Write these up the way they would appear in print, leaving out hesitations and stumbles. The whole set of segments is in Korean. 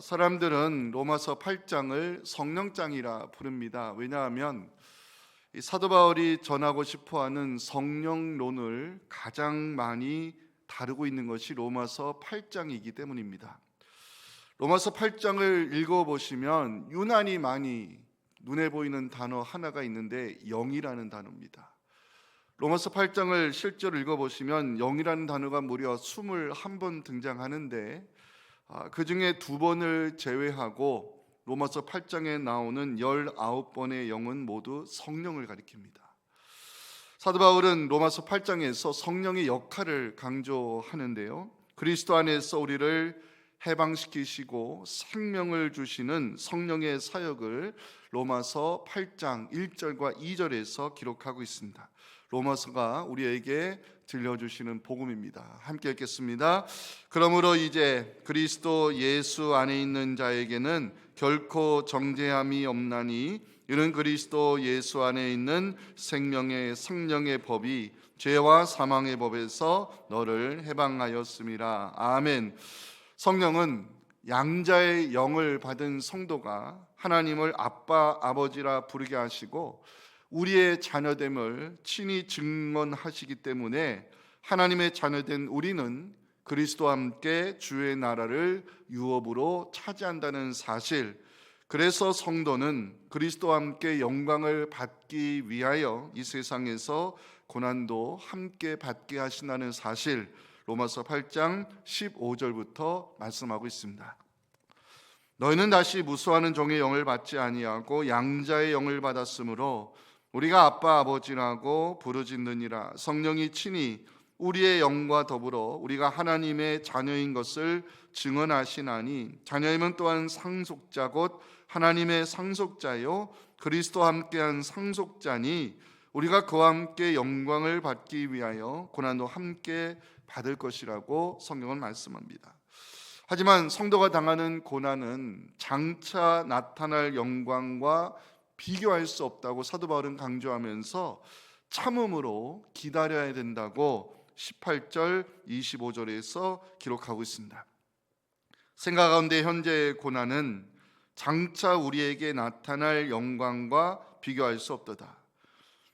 사람들은 로마서 8장을 성령장이라 부릅니다. 왜냐하면 이 사도 바울이 전하고 싶어하는 성령론을 가장 많이 다루고 있는 것이 로마서 8장이기 때문입니다. 로마서 8장을 읽어보시면 유난히 많이 눈에 보이는 단어 하나가 있는데 영이라는 단어입니다. 로마서 8장을 실제로 읽어보시면 영이라는 단어가 무려 21번 등장하는데 그 중에 2번을 제외하고 로마서 8장에 나오는 19번의 영은 모두 성령을 가리킵니다. 사도 바울은 로마서 8장에서 성령의 역할을 강조하는데요, 그리스도 안에서 우리를 해방시키시고 생명을 주시는 성령의 사역을 로마서 8장 1절과 2절에서 기록하고 있습니다. 로마서가 우리에게 들려주시는 복음입니다. 함께 읽겠습니다. 그러므로 이제 그리스도 예수 안에 있는 자에게는 결코 정죄함이 없나니 이는 그리스도 예수 안에 있는 생명의 성령의 법이 죄와 사망의 법에서 너를 해방하였음이라. 아멘. 성령은 양자의 영을 받은 성도가 하나님을 아빠, 아버지라 부르게 하시고 우리의 자녀됨을 친히 증언하시기 때문에 하나님의 자녀된 우리는 그리스도와 함께 주의 나라를 유업으로 차지한다는 사실, 그래서 성도는 그리스도와 함께 영광을 받기 위하여 이 세상에서 고난도 함께 받게 하신다는 사실, 로마서 8장 15절부터 말씀하고 있습니다. 너희는 다시 무수하는 종의 영을 받지 아니하고 양자의 영을 받았으므로 우리가 아빠 아버지라고 부르짖느니라. 성령이 친히 우리의 영과 더불어 우리가 하나님의 자녀인 것을 증언하시나니 자녀임은 또한 상속자 곧 하나님의 상속자요 그리스도와 함께한 상속자니 우리가 그와 함께 영광을 받기 위하여 고난도 함께 받을 것이라고 성경은 말씀합니다. 하지만 성도가 당하는 고난은 장차 나타날 영광과 비교할 수 없다고 사도 바울은 강조하면서 참음으로 기다려야 된다고 18절 25절에서 기록하고 있습니다. 생각 가운데 현재의 고난은 장차 우리에게 나타날 영광과 비교할 수 없도다.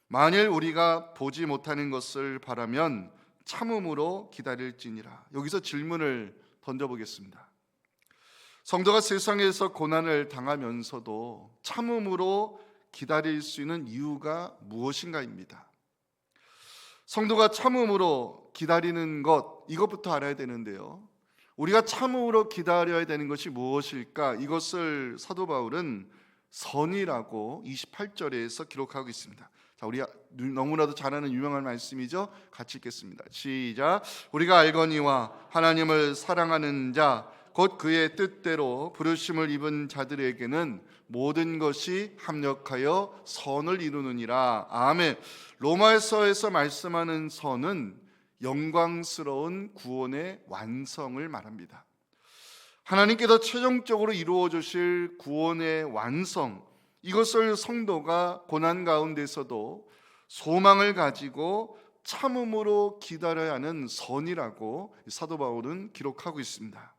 만일 우리가 보지 못하는 것을 바라면 참음으로 기다릴지니라. 여기서 질문을 던져보겠습니다. 성도가 세상에서 고난을 당하면서도 참음으로 기다릴 수 있는 이유가 무엇인가입니다. 성도가 참음으로 기다리는 것, 이것부터 알아야 되는데요, 우리가 참음으로 기다려야 되는 것이 무엇일까? 이것을 사도 바울은 선이라고 28절에서 기록하고 있습니다. 자, 우리가 너무나도 잘 아는 유명한 말씀이죠. 같이 읽겠습니다. 시작. 우리가 알거니와 하나님을 사랑하는 자 곧 그의 뜻대로 부르심을 입은 자들에게는 모든 것이 합력하여 선을 이루느니라. 아멘. 로마서에서 말씀하는 선은 영광스러운 구원의 완성을 말합니다. 하나님께서 최종적으로 이루어 주실 구원의 완성, 이것을 성도가 고난 가운데서도 소망을 가지고 참음으로 기다려야 하는 선이라고 사도 바울은 기록하고 있습니다.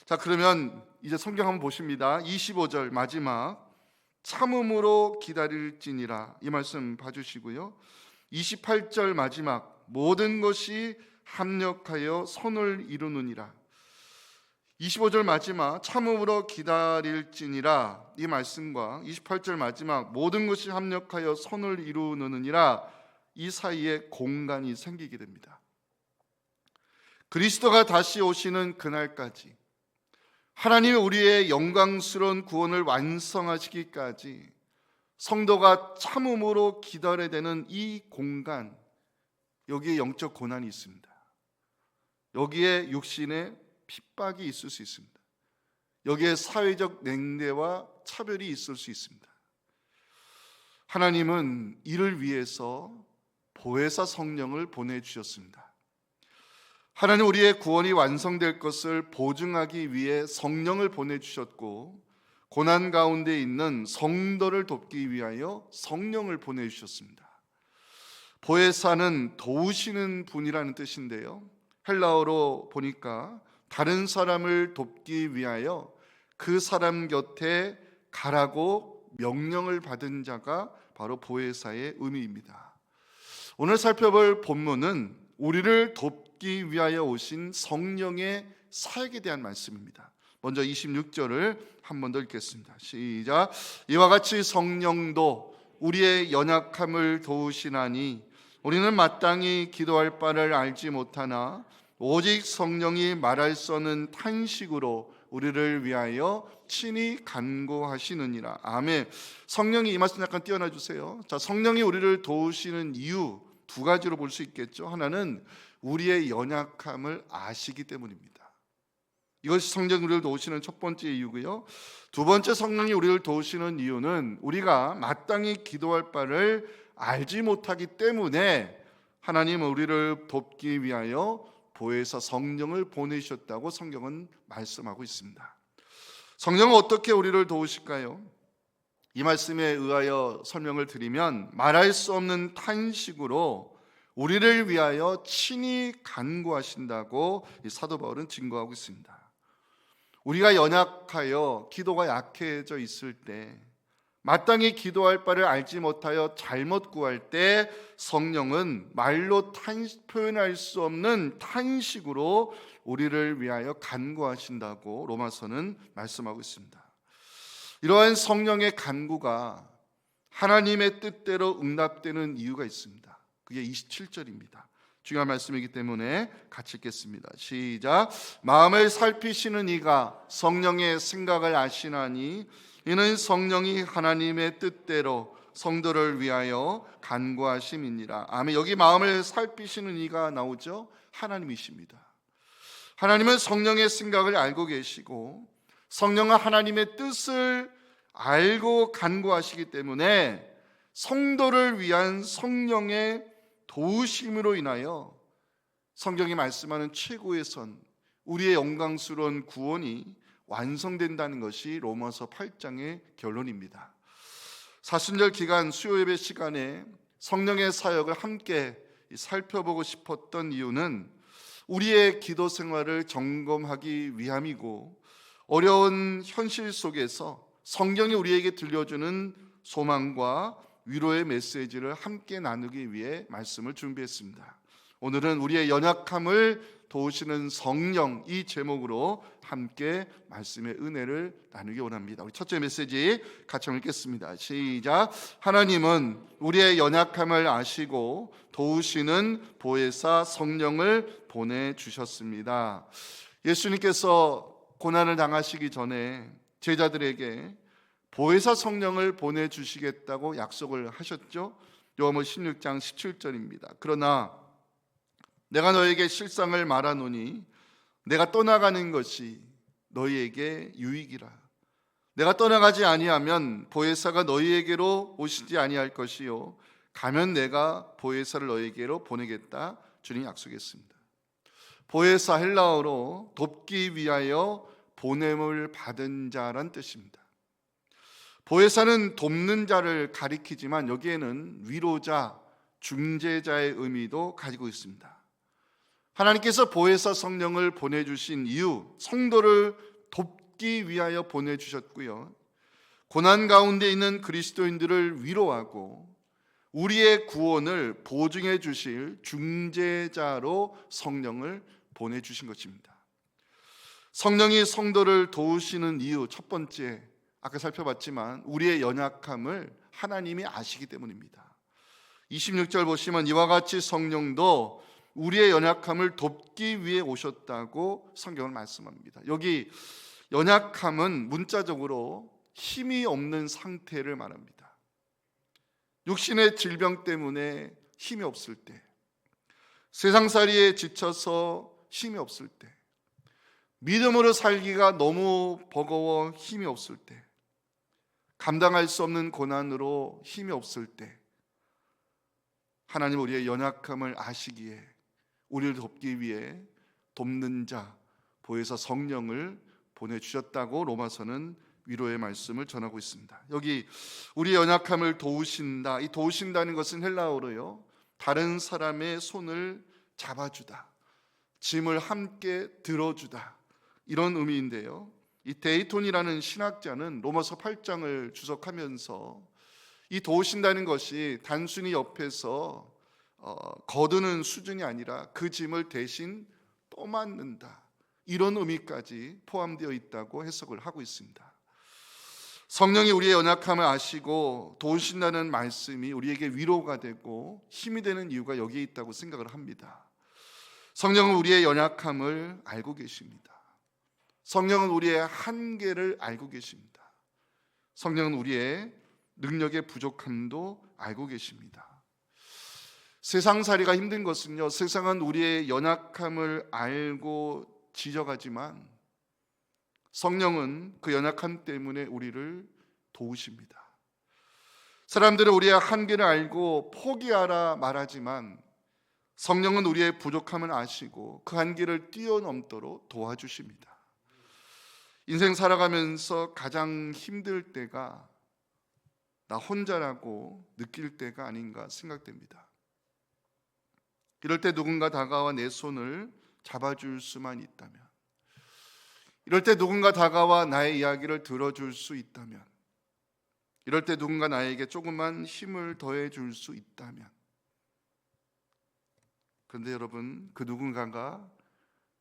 자, 그러면 이제 성경 한번 보십니다. 25절 마지막 참음으로 기다릴지니라, 이 말씀 봐주시고요. 28절 마지막 모든 것이 합력하여 선을 이루느니라. 25절 마지막 참음으로 기다릴지니라, 이 말씀과 28절 마지막 모든 것이 합력하여 선을 이루느니라, 이 사이에 공간이 생기게 됩니다. 그리스도가 다시 오시는 그날까지, 하나님이 우리의 영광스러운 구원을 완성하시기까지 성도가 참음으로 기다려야 되는 이 공간, 여기에 영적 고난이 있습니다. 여기에 육신의 핍박이 있을 수 있습니다. 여기에 사회적 냉대와 차별이 있을 수 있습니다. 하나님은 이를 위해서 보혜사 성령을 보내주셨습니다. 하나님 우리의 구원이 완성될 것을 보증하기 위해 성령을 보내주셨고, 고난 가운데 있는 성도를 돕기 위하여 성령을 보내주셨습니다. 보혜사는 도우시는 분이라는 뜻인데요, 헬라어로 보니까 다른 사람을 돕기 위하여 그 사람 곁에 가라고 명령을 받은 자가 바로 보혜사의 의미입니다. 오늘 살펴볼 본문은 우리를 돕기 위하여 오신 성령의 사역에 대한 말씀입니다. 먼저 26절을 한 번 더 읽겠습니다. 시작. 이와 같이 성령도 우리의 연약함을 도우시나니 우리는 마땅히 기도할 바를 알지 못하나 오직 성령이 말할 수 없는 탄식으로 우리를 위하여 친히 간구하시느니라. 아멘. 성령이 이 말씀 잠깐 띄워놔 주세요. 자, 성령이 우리를 도우시는 이유 두 가지로 볼 수 있겠죠. 하나는 우리의 연약함을 아시기 때문입니다. 이것이 성령이 우리를 도우시는 첫 번째 이유고요. 두 번째, 성령이 우리를 도우시는 이유는 우리가 마땅히 기도할 바를 알지 못하기 때문에 하나님은 우리를 돕기 위하여 보혜사 성령을 보내셨다고 성경은 말씀하고 있습니다. 성령은 어떻게 우리를 도우실까요? 이 말씀에 의하여 설명을 드리면 말할 수 없는 탄식으로 우리를 위하여 친히 간구하신다고 사도 바울은 증거하고 있습니다. 우리가 연약하여 기도가 약해져 있을 때, 마땅히 기도할 바를 알지 못하여 잘못 구할 때 성령은 말로 표현할 수 없는 탄식으로 우리를 위하여 간구하신다고 로마서는 말씀하고 있습니다. 이러한 성령의 간구가 하나님의 뜻대로 응답되는 이유가 있습니다. 그게 27절입니다. 중요한 말씀이기 때문에 같이 읽겠습니다. 시작. 마음을 살피시는 이가 성령의 생각을 아시나니 이는 성령이 하나님의 뜻대로 성도를 위하여 간구하심이니라. 아멘. 여기 마음을 살피시는 이가 나오죠. 하나님이십니다. 하나님은 성령의 생각을 알고 계시고 성령은 하나님의 뜻을 알고 간구하시기 때문에 성도를 위한 성령의 도우심으로 인하여 성경이 말씀하는 최고의 선, 우리의 영광스러운 구원이 완성된다는 것이 로마서 8장의 결론입니다. 사순절 기간 수요예배 시간에 성령의 사역을 함께 살펴보고 싶었던 이유는 우리의 기도 생활을 점검하기 위함이고 어려운 현실 속에서 성경이 우리에게 들려주는 소망과 위로의 메시지를 함께 나누기 위해 말씀을 준비했습니다. 오늘은 우리의 연약함을 도우시는 성령, 이 제목으로 함께 말씀의 은혜를 나누기 원합니다. 우리 첫째 메시지 같이 읽겠습니다. 시작. 하나님은 우리의 연약함을 아시고 도우시는 보혜사 성령을 보내주셨습니다. 예수님께서 고난을 당하시기 전에 제자들에게 보혜사 성령을 보내주시겠다고 약속을 하셨죠. 요한복음 16장 17절입니다. 그러나 내가 너에게 실상을 말하노니 내가 떠나가는 것이 너희에게 유익이라. 내가 떠나가지 아니하면 보혜사가 너희에게로 오시지 아니할 것이요 가면 내가 보혜사를 너희에게로 보내겠다. 주님 약속했습니다. 보혜사 헬라어로 돕기 위하여 보냄을 받은 자란 뜻입니다. 보혜사는 돕는 자를 가리키지만 여기에는 위로자, 중재자의 의미도 가지고 있습니다. 하나님께서 보혜사 성령을 보내주신 이유, 성도를 돕기 위하여 보내주셨고요, 고난 가운데 있는 그리스도인들을 위로하고 우리의 구원을 보증해 주실 중재자로 성령을 보내주신 것입니다. 성령이 성도를 도우시는 이유 첫 번째, 아까 살펴봤지만 우리의 연약함을 하나님이 아시기 때문입니다. 26절 보시면 이와 같이 성령도 우리의 연약함을 돕기 위해 오셨다고 성경은 말씀합니다. 여기 연약함은 문자적으로 힘이 없는 상태를 말합니다. 육신의 질병 때문에 힘이 없을 때, 세상살이에 지쳐서 힘이 없을 때, 믿음으로 살기가 너무 버거워 힘이 없을 때, 감당할 수 없는 고난으로 힘이 없을 때 하나님 우리의 연약함을 아시기에 우리를 돕기 위해 돕는 자 보혜사 성령을 보내주셨다고 로마서는 위로의 말씀을 전하고 있습니다. 여기 우리의 연약함을 도우신다, 이 도우신다는 것은 헬라어로요 다른 사람의 손을 잡아주다, 짐을 함께 들어주다, 이런 의미인데요, 이 데이톤이라는 신학자는 로마서 8장을 주석하면서 이 도우신다는 것이 단순히 옆에서 거두는 수준이 아니라 그 짐을 대신 떠맡는다, 이런 의미까지 포함되어 있다고 해석을 하고 있습니다. 성령이 우리의 연약함을 아시고 도우신다는 말씀이 우리에게 위로가 되고 힘이 되는 이유가 여기에 있다고 생각을 합니다. 성령은 우리의 연약함을 알고 계십니다. 성령은 우리의 한계를 알고 계십니다. 성령은 우리의 능력의 부족함도 알고 계십니다. 세상살이가 힘든 것은요, 세상은 우리의 연약함을 알고 지적하지만 성령은 그 연약함 때문에 우리를 도우십니다. 사람들은 우리의 한계를 알고 포기하라 말하지만 성령은 우리의 부족함을 아시고 그 한계를 뛰어넘도록 도와주십니다. 인생 살아가면서 가장 힘들 때가 나 혼자라고 느낄 때가 아닌가 생각됩니다. 이럴 때 누군가 다가와 내 손을 잡아줄 수만 있다면, 이럴 때 누군가 다가와 나의 이야기를 들어줄 수 있다면, 이럴 때 누군가 나에게 조금만 힘을 더해줄 수 있다면, 그런데 여러분, 그 누군가가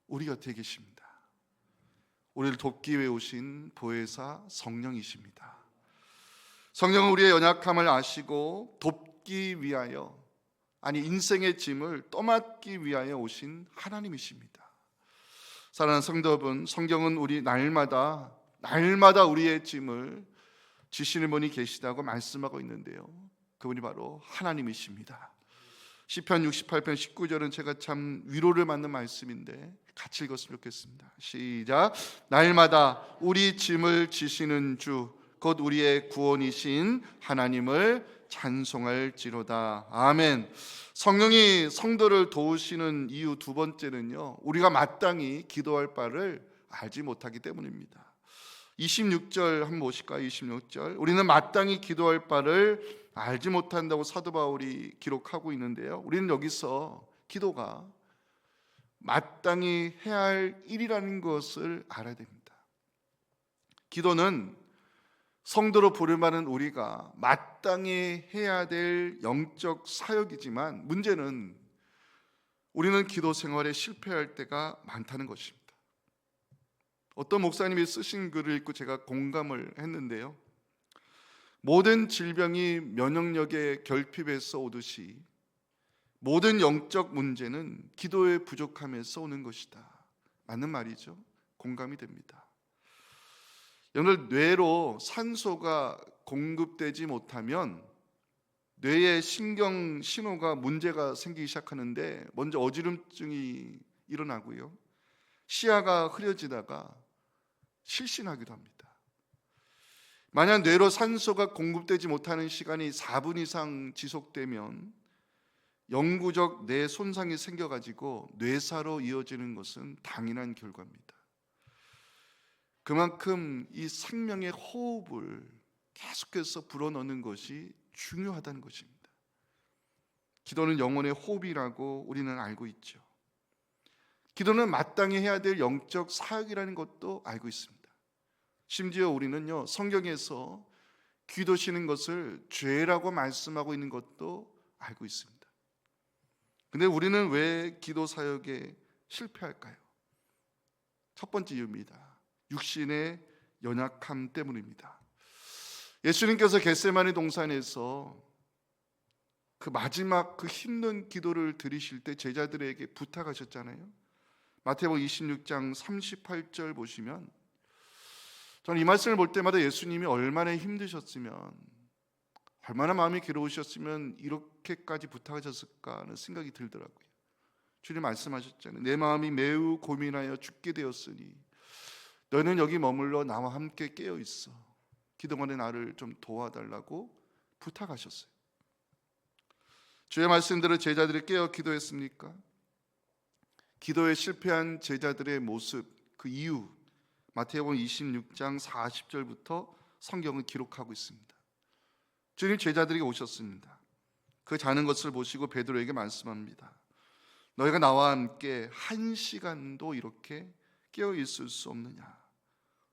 우리 곁에 계십니다. 우리를 돕기 위해 오신 보혜사 성령이십니다. 성령은 우리의 연약함을 아시고 돕기 위하여, 아니 인생의 짐을 떠맡기 위하여 오신 하나님이십니다. 사랑하는 성도 여러분, 성경은 우리 날마다 우리의 짐을 지시는 분이 계시다고 말씀하고 있는데요, 그분이 바로 하나님이십니다. 시편 68편 19절은 제가 참 위로를 받는 말씀인데 같이 읽었으면 좋겠습니다. 시작. 날마다 우리 짐을 지시는 주 곧 우리의 구원이신 하나님을 찬송할지로다. 아멘. 성령이 성도를 도우시는 이유 두 번째는요, 우리가 마땅히 기도할 바를 알지 못하기 때문입니다. 26절 한번 보실까요? 26절. 우리는 마땅히 기도할 바를 알지 못한다고 사도 바울이 기록하고 있는데요, 우리는 여기서 기도가 마땅히 해야 할 일이라는 것을 알아야 됩니다. 기도는 성도로 부를 만한 우리가 마땅히 해야 될 영적 사역이지만, 문제는 우리는 기도 생활에 실패할 때가 많다는 것입니다. 어떤 목사님이 쓰신 글을 읽고 제가 공감을 했는데요, 모든 질병이 면역력의 결핍에서 오듯이 모든 영적 문제는 기도의 부족함에서 오는 것이다. 맞는 말이죠. 공감이 됩니다. 오늘 뇌로 산소가 공급되지 못하면 뇌의 신경 신호가 문제가 생기기 시작하는데, 먼저 어지럼증이 일어나고요, 시야가 흐려지다가 실신하기도 합니다. 만약 뇌로 산소가 공급되지 못하는 시간이 4분 이상 지속되면 영구적 뇌 손상이 생겨가지고 뇌사로 이어지는 것은 당연한 결과입니다. 그만큼 이 생명의 호흡을 계속해서 불어넣는 것이 중요하다는 것입니다. 기도는 영혼의 호흡이라고 우리는 알고 있죠. 기도는 마땅히 해야 될 영적 사역이라는 것도 알고 있습니다. 심지어 우리는요, 성경에서 기도시는 것을 죄라고 말씀하고 있는 것도 알고 있습니다. 근데 우리는 왜 기도 사역에 실패할까요? 첫 번째 이유입니다. 육신의 연약함 때문입니다. 예수님께서 겟세마네 동산에서 그 마지막 그 힘든 기도를 드리실 때 제자들에게 부탁하셨잖아요. 마태복음 26장 38절 보시면, 저는 이 말씀을 볼 때마다 예수님이 얼마나 힘드셨으면, 얼마나 마음이 괴로우셨으면 이렇게까지 부탁하셨을까 하는 생각이 들더라고요. 주님 말씀하셨잖아요. 내 마음이 매우 고민하여 죽게 되었으니 너희는 여기 머물러 나와 함께 깨어 있어. 그동안에 나를 좀 도와달라고 부탁하셨어요. 주의 말씀대로 제자들이 깨어 기도했습니까? 기도에 실패한 제자들의 모습, 그 이유, 마태복음 26장 40절부터 성경은 기록하고 있습니다. 주님 제자들에게 오셨습니다. 그 자는 것을 보시고 베드로에게 말씀합니다. 너희가 나와 함께 1시간도 이렇게 깨어 있을 수 없느냐?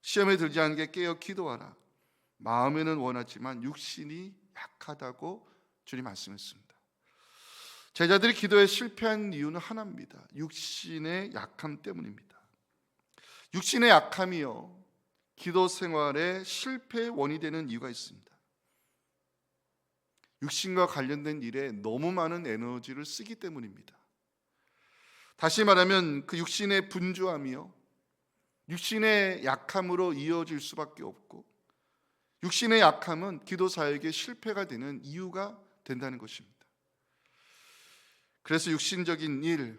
시험에 들지 않게 깨어 기도하라. 마음에는 원하지만 육신이 약하다고 주님 말씀했습니다. 제자들이 기도에 실패한 이유는 하나입니다. 육신의 약함 때문입니다. 육신의 약함이요, 기도 생활의 실패의 원인이 되는 이유가 있습니다. 육신과 관련된 일에 너무 많은 에너지를 쓰기 때문입니다. 다시 말하면 그 육신의 분주함이요, 육신의 약함으로 이어질 수밖에 없고, 육신의 약함은 기도 사역의 실패가 되는 이유가 된다는 것입니다. 그래서 육신적인 일,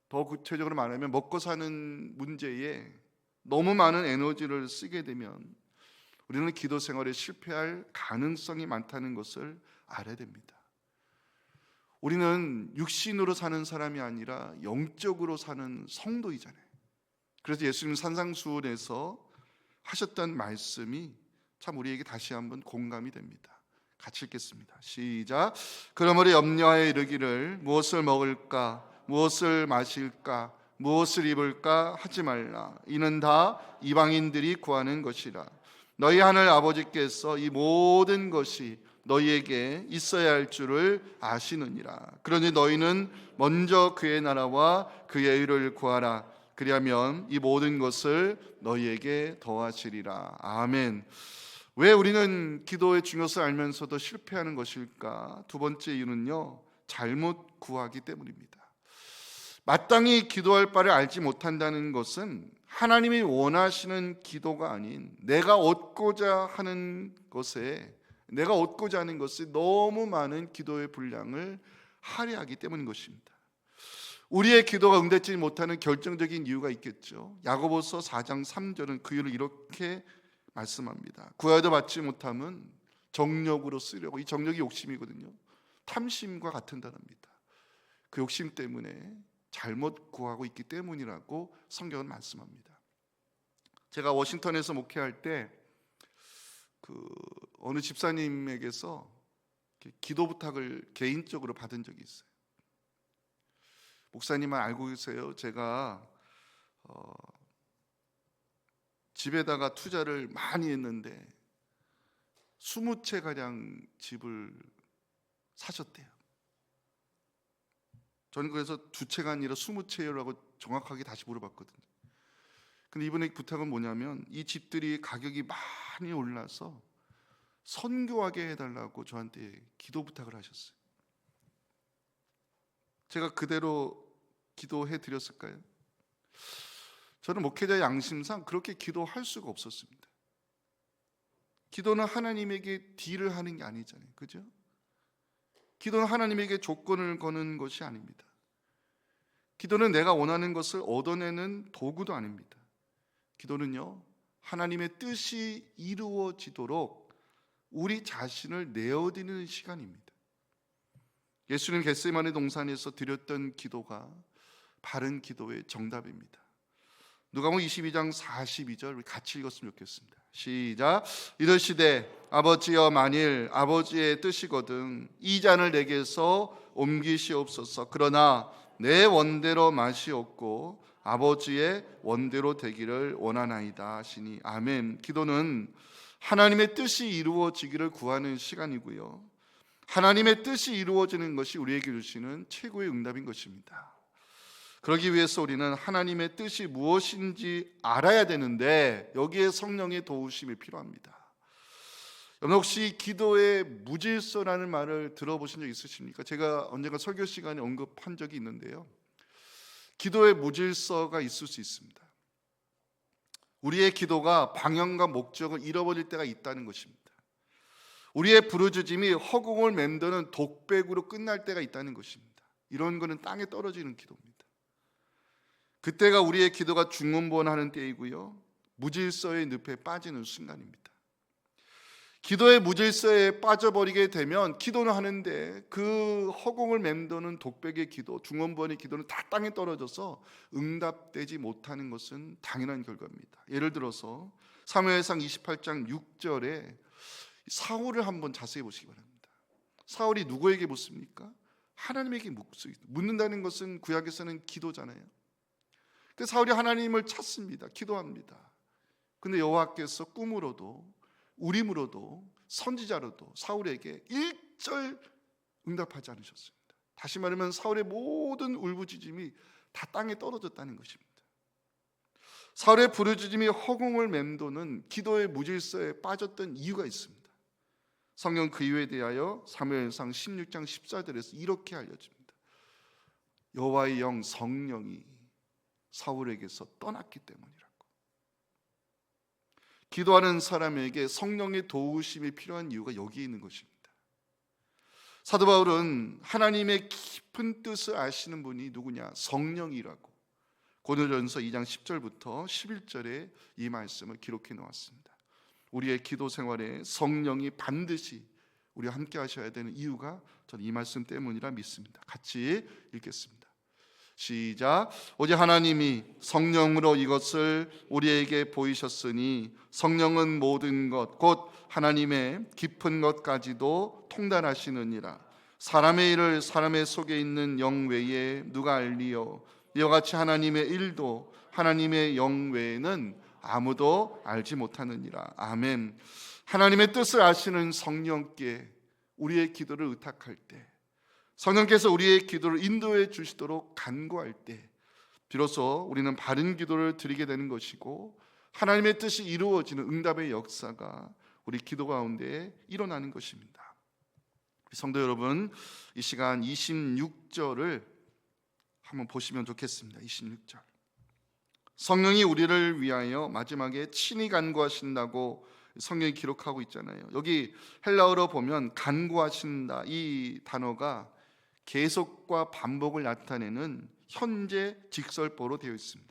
더 구체적으로 말하면 먹고 사는 문제에 너무 많은 에너지를 쓰게 되면 우리는 기도 생활에 실패할 가능성이 많다는 것을 알아야 됩니다. 우리는 육신으로 사는 사람이 아니라 영적으로 사는 성도이잖아요. 그래서 예수님 산상수훈에서 하셨던 말씀이 참 우리에게 다시 한번 공감이 됩니다. 같이 읽겠습니다. 시작. 그러므로 염려하여 이르기를 무엇을 먹을까, 무엇을 마실까, 무엇을 입을까 하지 말라. 이는 다 이방인들이 구하는 것이라. 너희 하늘 아버지께서 이 모든 것이 너희에게 있어야 할 줄을 아시느니라. 그러니 너희는 먼저 그의 나라와 그의 의를 구하라. 그리하면 이 모든 것을 너희에게 더하시리라. 아멘. 왜 우리는 기도의 중요성을 알면서도 실패하는 것일까? 두 번째 이유는요, 잘못 구하기 때문입니다. 마땅히 기도할 바를 알지 못한다는 것은 하나님이 원하시는 기도가 아닌 내가 얻고자 하는 것에 너무 많은 기도의 분량을 할애하기 때문인 것입니다. 우리의 기도가 응답되지 못하는 결정적인 이유가 있겠죠. 야고보서 4장 3절은 그 이유를 이렇게 말씀합니다. 구하여도 받지 못함은 정욕으로 쓰려고. 이 정욕이 욕심이거든요. 탐심과 같은 단어입니다. 그 욕심 때문에 잘못 구하고 있기 때문이라고 성경은 말씀합니다. 제가 워싱턴에서 목회할 때 어느 집사님에게서 기도 부탁을 개인적으로 받은 적이 있어요. 목사님은 알고 계세요. 제가 집에다가 투자를 많이 했는데 20채가량 집을 사셨대요. 저는 그래서 2채가 아니라 20채라고 정확하게 다시 물어봤거든요. 근데 이번에 부탁은 뭐냐면 이 집들이 가격이 많이 올라서 선교하게 해달라고 저한테 기도 부탁을 하셨어요. 제가 그대로 기도해 드렸을까요? 저는 목회자의 양심상 그렇게 기도할 수가 없었습니다. 기도는 하나님에게 딜을 하는 게 아니잖아요. 그죠? 기도는 하나님에게 조건을 거는 것이 아닙니다. 기도는 내가 원하는 것을 얻어내는 도구도 아닙니다. 기도는요, 하나님의 뜻이 이루어지도록 우리 자신을 내어드리는 시간입니다. 예수님 겟세마네 동산에서 드렸던 기도가 바른 기도의 정답입니다. 누가복음 22장 42절 우리 같이 읽었으면 좋겠습니다. 시작. 이르시되 아버지여 만일 아버지의 뜻이거든 이 잔을 내게서 옮기시옵소서. 그러나 내 원대로 마시옵고 아버지의 원대로 되기를 원하나이다 하시니. 아멘. 기도는 하나님의 뜻이 이루어지기를 구하는 시간이고요, 하나님의 뜻이 이루어지는 것이 우리에게 주시는 최고의 응답인 것입니다. 그러기 위해서 우리는 하나님의 뜻이 무엇인지 알아야 되는데 여기에 성령의 도우심이 필요합니다. 여러분 혹시 기도의 무질서라는 말을 들어보신 적 있으십니까? 제가 언젠가 설교 시간에 언급한 적이 있는데요, 기도의 무질서가 있을 수 있습니다. 우리의 기도가 방향과 목적을 잃어버릴 때가 있다는 것입니다. 우리의 부르짖음이 허공을 맴도는 독백으로 끝날 때가 있다는 것입니다. 이런 거는 땅에 떨어지는 기도입니다. 그때가 우리의 기도가 중언부언하는 때이고요, 무질서의 늪에 빠지는 순간입니다. 기도의 무질서에 빠져버리게 되면 기도는 하는데 그 허공을 맴도는 독백의 기도, 중언부언의 기도는 다 땅에 떨어져서 응답되지 못하는 것은 당연한 결과입니다. 예를 들어서 사무엘상 28장 6절에 사울을 한번 자세히 보시기 바랍니다. 사울이 누구에게 묻습니까? 하나님에게 묻는다는 것은 구약에서는 기도잖아요. 그 사울이 하나님을 찾습니다. 기도합니다. 근데 여호와께서 꿈으로도 우림으로도 선지자로도 사울에게 일절 응답하지 않으셨습니다. 다시 말하면 사울의 모든 울부짖음이 다 땅에 떨어졌다는 것입니다. 사울의 부르짖음이 허공을 맴도는 기도의 무질서에 빠졌던 이유가 있습니다. 성경 그 이유에 대하여 사무엘상 16장 14절에서 이렇게 알려집니다. 여호와의 영 성령이 사울에게서 떠났기 때문이라고. 기도하는 사람에게 성령의 도우심이 필요한 이유가 여기에 있는 것입니다. 사도 바울은 하나님의 깊은 뜻을 아시는 분이 누구냐? 성령이라고 고린도전서 2장 10절부터 11절에 이 말씀을 기록해 놓았습니다. 우리의 기도 생활에 성령이 반드시 우리와 함께 하셔야 되는 이유가 저는 이 말씀 때문이라 믿습니다. 같이 읽겠습니다. 시작. 오직 하나님이 성령으로 이것을 우리에게 보이셨으니 성령은 모든 것 곧 하나님의 깊은 것까지도 통달하시느니라. 사람의 일을 사람의 속에 있는 영 외에 누가 알리요? 이와 같이 하나님의 일도 하나님의 영 외에는 아무도 알지 못하느니라. 아멘. 하나님의 뜻을 아시는 성령께 우리의 기도를 의탁할 때, 성령께서 우리의 기도를 인도해 주시도록 간구할 때 비로소 우리는 바른 기도를 드리게 되는 것이고 하나님의 뜻이 이루어지는 응답의 역사가 우리 기도 가운데 일어나는 것입니다. 성도 여러분, 이 시간 26절을 한번 보시면 좋겠습니다. 26절. 성령이 우리를 위하여 마지막에 친히 간구하신다고 성경이 기록하고 있잖아요. 여기 헬라어로 보면 간구하신다, 이 단어가 계속과 반복을 나타내는 현재 직설보로 되어 있습니다.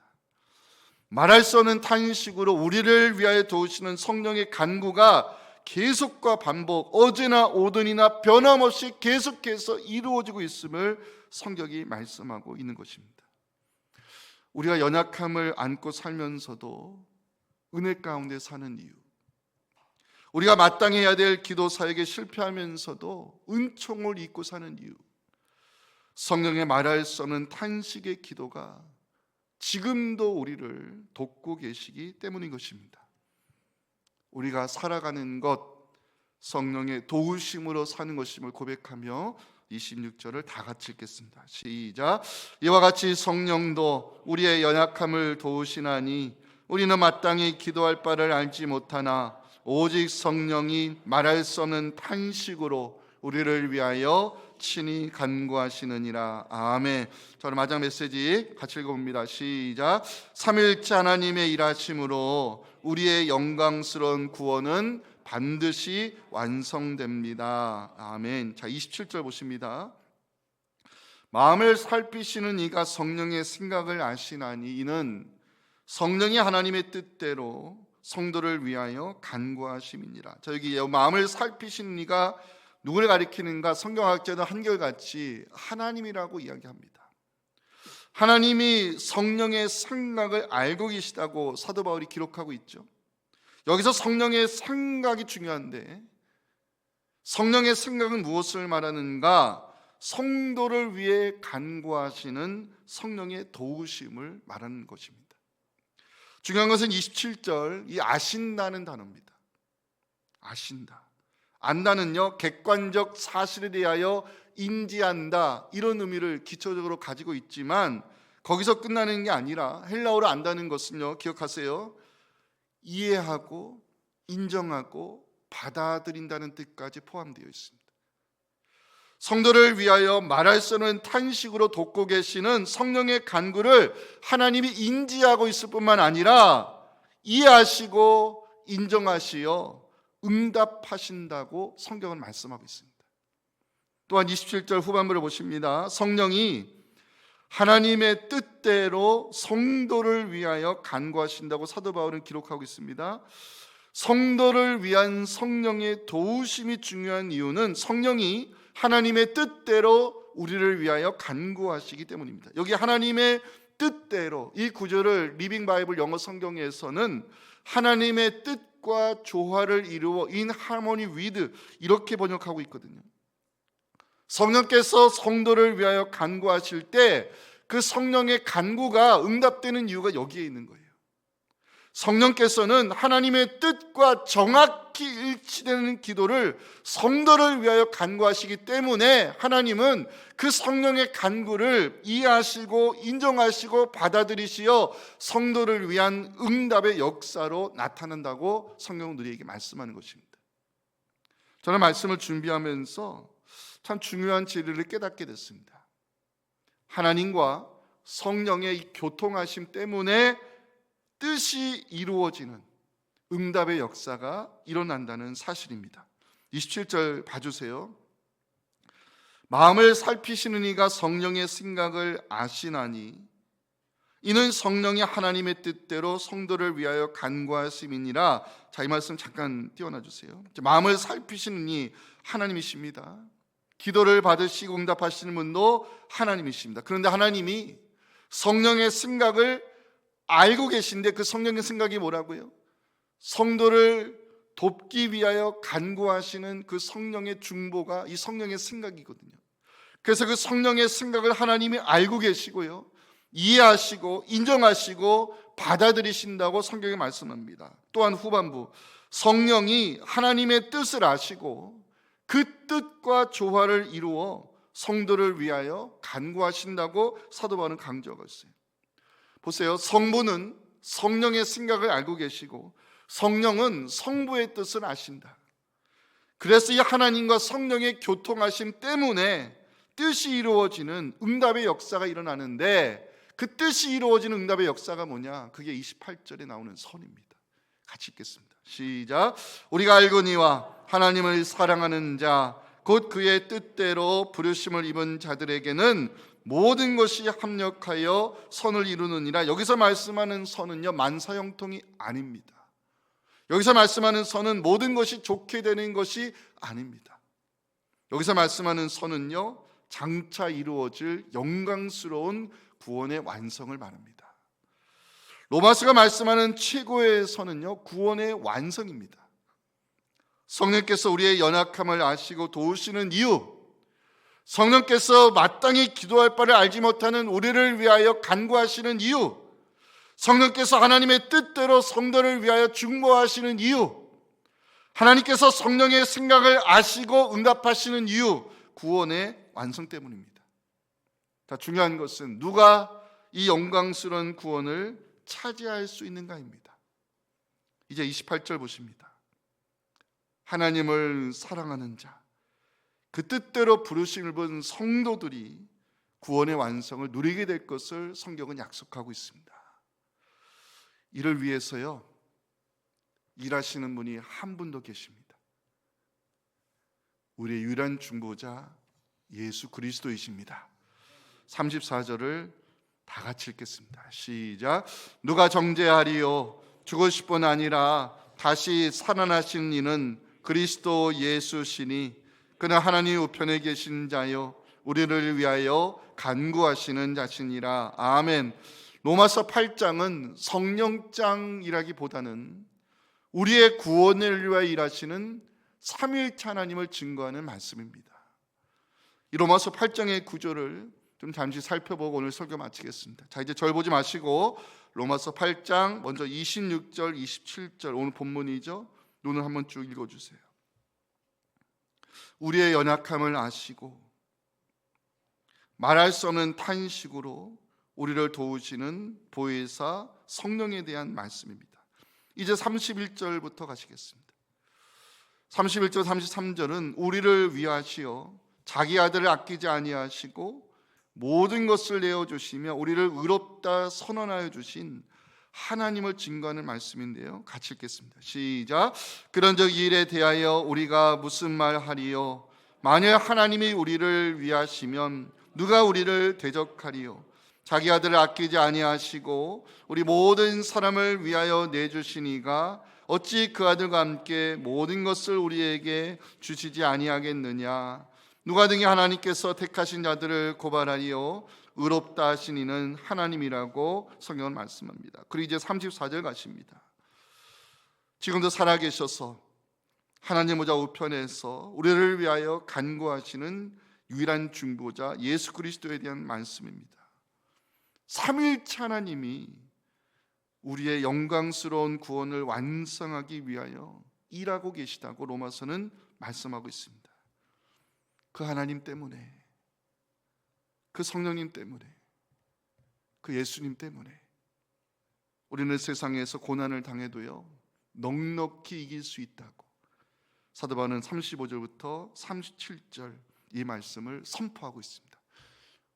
말할 수 없는 탄식으로 우리를 위하여 도우시는 성령의 간구가 계속과 반복, 어제나 오늘이나 변함없이 계속해서 이루어지고 있음을 성경이 말씀하고 있는 것입니다. 우리가 연약함을 안고 살면서도 은혜 가운데 사는 이유, 우리가 마땅히 해야 될 기도 사역에 실패하면서도 은총을 잊고 사는 이유, 성령의 말할 수 없는 탄식의 기도가 지금도 우리를 돕고 계시기 때문인 것입니다. 우리가 살아가는 것 성령의 도우심으로 사는 것임을 고백하며 26절을 다 같이 읽겠습니다. 시작. 이와 같이 성령도 우리의 연약함을 도우시나니 우리는 마땅히 기도할 바를 알지 못하나 오직 성령이 말할 수 없는 탄식으로 우리를 위하여 친히 간구하시느니라. 아멘. 저는 마지막 메시지 같이 읽어봅니다. 시작. 삼위일체 하나님의 일하심으로 우리의 영광스러운 구원은 반드시 완성됩니다. 아멘. 자, 27절 보십니다. 마음을 살피시는 이가 성령의 생각을 아시나니 이는 성령이 하나님의 뜻대로 성도를 위하여 간구하심이니라. 자, 여기 마음을 살피시는 이가 누구를 가리키는가? 성경학자들 한결같이 하나님이라고 이야기합니다. 하나님이 성령의 생각을 알고 계시다고 사도 바울이 기록하고 있죠. 여기서 성령의 생각이 중요한데 성령의 생각은 무엇을 말하는가? 성도를 위해 간구하시는 성령의 도우심을 말하는 것입니다. 중요한 것은 27절 이 아신다는 단어입니다. 아신다. 안다는요, 객관적 사실에 대하여 인지한다, 이런 의미를 기초적으로 가지고 있지만 거기서 끝나는 게 아니라 헬라어로 안다는 것은요, 기억하세요, 이해하고 인정하고 받아들인다는 뜻까지 포함되어 있습니다. 성도를 위하여 말할 수 없는 탄식으로 돕고 계시는 성령의 간구를 하나님이 인지하고 있을 뿐만 아니라 이해하시고 인정하시어 응답하신다고 성경은 말씀하고 있습니다. 또한 27절 후반부를 보십니다. 성령이 하나님의 뜻대로 성도를 위하여 간구하신다고 사도 바울은 기록하고 있습니다. 성도를 위한 성령의 도우심이 중요한 이유는 성령이 하나님의 뜻대로 우리를 위하여 간구하시기 때문입니다. 여기 하나님의 뜻대로, 이 구절을 리빙 바이블 영어 성경에서는 하나님의 뜻과 조화를 이루어 in harmony with 이렇게 번역하고 있거든요. 성령께서 성도를 위하여 간구하실 때 그 성령의 간구가 응답되는 이유가 여기에 있는 거예요. 성령께서는 하나님의 뜻과 정확히 일치되는 기도를 성도를 위하여 간구하시기 때문에 하나님은 그 성령의 간구를 이해하시고 인정하시고 받아들이시어 성도를 위한 응답의 역사로 나타난다고 성경은 우리에게 말씀하는 것입니다. 저는 말씀을 준비하면서 참 중요한 진리를 깨닫게 됐습니다. 하나님과 성령의 이 교통하심 때문에 뜻이 이루어지는 응답의 역사가 일어난다는 사실입니다. 27절 봐주세요. 마음을 살피시는 이가 성령의 생각을 아시나니 이는 성령이 하나님의 뜻대로 성도를 위하여 간구하심이니라. 자, 이 말씀 잠깐 띄워놔 주세요. 마음을 살피시는 이 하나님이십니다. 기도를 받으시고 응답하시는 분도 하나님이십니다. 그런데 하나님이 성령의 생각을 알고 계신데 그 성령의 생각이 뭐라고요? 성도를 돕기 위하여 간구하시는 그 성령의 중보가 이 성령의 생각이거든요. 그래서 그 성령의 생각을 하나님이 알고 계시고요, 이해하시고 인정하시고 받아들이신다고 성경이 말씀합니다. 또한 후반부, 성령이 하나님의 뜻을 아시고 그 뜻과 조화를 이루어 성도를 위하여 간구하신다고 사도 바울은 강조하고 있어요. 보세요. 성부는 성령의 생각을 알고 계시고 성령은 성부의 뜻을 아신다. 그래서 이 하나님과 성령의 교통하심 때문에 뜻이 이루어지는 응답의 역사가 일어나는데, 그 뜻이 이루어지는 응답의 역사가 뭐냐? 그게 28절에 나오는 선입니다. 같이 읽겠습니다. 시작. 우리가 알거니와 하나님을 사랑하는 자 곧 그의 뜻대로 부르심을 입은 자들에게는 모든 것이 합력하여 선을 이루느니라. 여기서 말씀하는 선은요, 만사형통이 아닙니다. 여기서 말씀하는 선은 모든 것이 좋게 되는 것이 아닙니다. 여기서 말씀하는 선은요, 장차 이루어질 영광스러운 구원의 완성을 말합니다. 로마서가 말씀하는 최고의 선은요, 구원의 완성입니다. 성령께서 우리의 연약함을 아시고 도우시는 이유, 성령께서 마땅히 기도할 바를 알지 못하는 우리를 위하여 간구하시는 이유, 성령께서 하나님의 뜻대로 성도를 위하여 중보하시는 이유, 하나님께서 성령의 생각을 아시고 응답하시는 이유, 구원의 완성 때문입니다. 자, 중요한 것은 누가 이 영광스러운 구원을 차지할 수 있는가입니다. 이제 28절 보십니다. 하나님을 사랑하는 자, 그 뜻대로 부르심을 받은 성도들이 구원의 완성을 누리게 될 것을 성경은 약속하고 있습니다. 이를 위해서요, 일하시는 분이 한 분도 계십니다. 우리의 유일한 중보자 예수 그리스도이십니다. 34절을 다 같이 읽겠습니다. 시작. 누가 정죄하리요? 죽으실 뿐 아니라 다시 살아나신 이는 그리스도 예수시니 그는 하나님 우편에 계신 자요 우리를 위하여 간구하시는 자시니라. 아멘. 로마서 8장은 성령장이라기보다는 우리의 구원을 위하여 일하시는 삼위일체 하나님을 증거하는 말씀입니다. 이 로마서 8장의 구조를 좀 잠시 살펴보고 오늘 설교 마치겠습니다. 자, 이제 절 보지 마시고 로마서 8장 먼저 26절, 27절 오늘 본문이죠. 눈을 한번 쭉 읽어주세요. 우리의 연약함을 아시고 말할 수 없는 탄식으로 우리를 도우시는 보혜사 성령에 대한 말씀입니다. 이제 31절부터 가시겠습니다. 31절, 33절은 우리를 위하시어 자기 아들을 아끼지 아니하시고 모든 것을 내어주시며 우리를 의롭다 선언하여 주신 하나님을 증거하는 말씀인데요, 같이 읽겠습니다. 시작. 그런즉 이 일에 대하여 우리가 무슨 말하리요? 만일 하나님이 우리를 위하시면 누가 우리를 대적하리요? 자기 아들을 아끼지 아니하시고 우리 모든 사람을 위하여 내주시니가 어찌 그 아들과 함께 모든 것을 우리에게 주시지 아니하겠느냐? 누가 등이 하나님께서 택하신 자들을 고발하리요? 의롭다 하신 이는 하나님이라고 성경은 말씀합니다. 그리고 이제 34절 가십니다. 지금도 살아계셔서 하나님 보좌 우편에서 우리를 위하여 간구하시는 유일한 중보자 예수 그리스도에 대한 말씀입니다. 삼위일체 하나님이 우리의 영광스러운 구원을 완성하기 위하여 일하고 계시다고 로마서는 말씀하고 있습니다. 그 하나님 때문에, 그 성령님 때문에, 그 예수님 때문에 우리는 세상에서 고난을 당해도요 넉넉히 이길 수 있다고 사도 바울은 35절부터 37절 이 말씀을 선포하고 있습니다.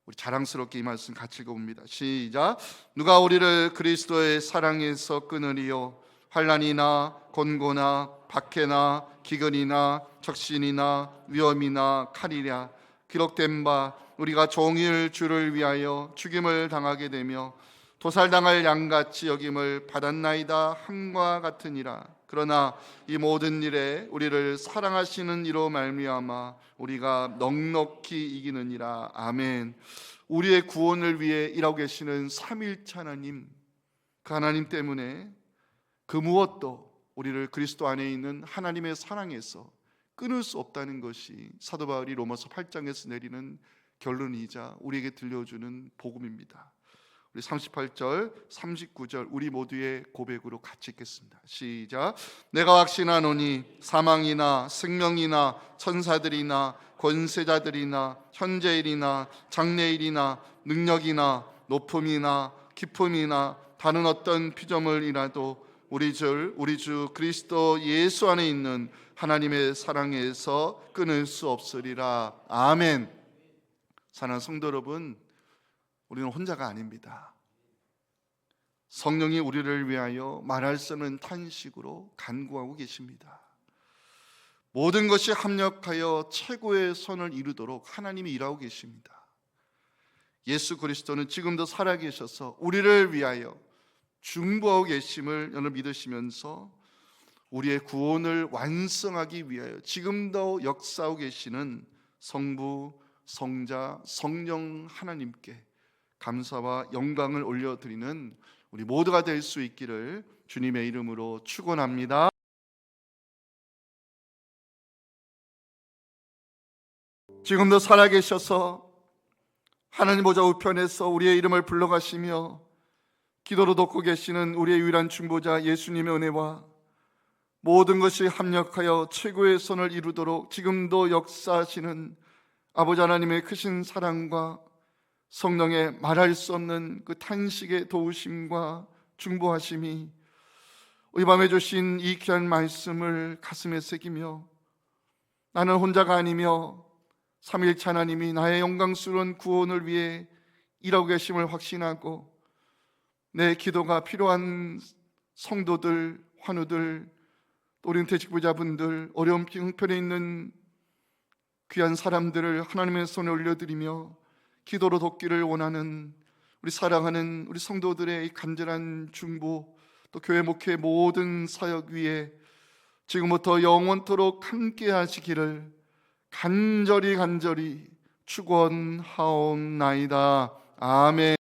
우리 자랑스럽게 이 말씀 같이 읽어봅니다. 시작. 누가 우리를 그리스도의 사랑에서 끊으리요? 환난이나 곤고나 박해나 기근이나 적신이나 위험이나 칼이랴. 기록된 바 우리가 종일 주를 위하여 죽임을 당하게 되며 도살당할 양같이 여김을 받았나이다 함과 같으니라. 그러나 이 모든 일에 우리를 사랑하시는 이로 말미암아 우리가 넉넉히 이기느니라. 아멘. 우리의 구원을 위해 일하고 계시는 삼위일체 하나님, 그 하나님 때문에 그 무엇도 우리를 그리스도 안에 있는 하나님의 사랑에서 끊을 수 없다는 것이 사도 바울이 로마서 8장에서 내리는 결론이자 우리에게 들려주는 복음입니다. 우리 38절, 39절 우리 모두의 고백으로 같이 읽겠습니다. 시작. 내가 확신하노니 사망이나 생명이나 천사들이나 권세자들이나 현재일이나 장래일이나 능력이나 높음이나 깊음이나 다른 어떤 피조물이라도 우리 주 그리스도 예수 안에 있는 하나님의 사랑에서 끊을 수 없으리라. 아멘. 사랑하는 성도 여러분, 우리는 혼자가 아닙니다. 성령이 우리를 위하여 말할 수 없는 탄식으로 간구하고 계십니다. 모든 것이 합력하여 최고의 선을 이루도록 하나님이 일하고 계십니다. 예수 그리스도는 지금도 살아계셔서 우리를 위하여 중보하고 계심을 여러분 믿으시면서 우리의 구원을 완성하기 위하여 지금도 역사하고 계시는 성부, 성자, 성령 하나님께 감사와 영광을 올려드리는 우리 모두가 될 수 있기를 주님의 이름으로 축원합니다. 지금도 살아계셔서 하나님 보좌 우편에서 우리의 이름을 불러가시며 기도로 돕고 계시는 우리의 유일한 중보자 예수님의 은혜와 모든 것이 합력하여 최고의 선을 이루도록 지금도 역사하시는 아버지 하나님의 크신 사랑과 성령의 말할 수 없는 그 탄식의 도우심과 중보하심이 이 밤에 주신 이 귀한 말씀을 가슴에 새기며 나는 혼자가 아니며 삼위일체 하나님이 나의 영광스러운 구원을 위해 일하고 계심을 확신하고 내 기도가 필요한 성도들, 환우들, 또 우리 은퇴직부자분들, 어려운 형편에 있는 귀한 사람들을 하나님의 손에 올려드리며 기도로 돕기를 원하는 우리 사랑하는 우리 성도들의 이 간절한 중보, 또 교회 목회 모든 사역 위에 지금부터 영원토록 함께 하시기를 간절히 축원하옵나이다. 아멘.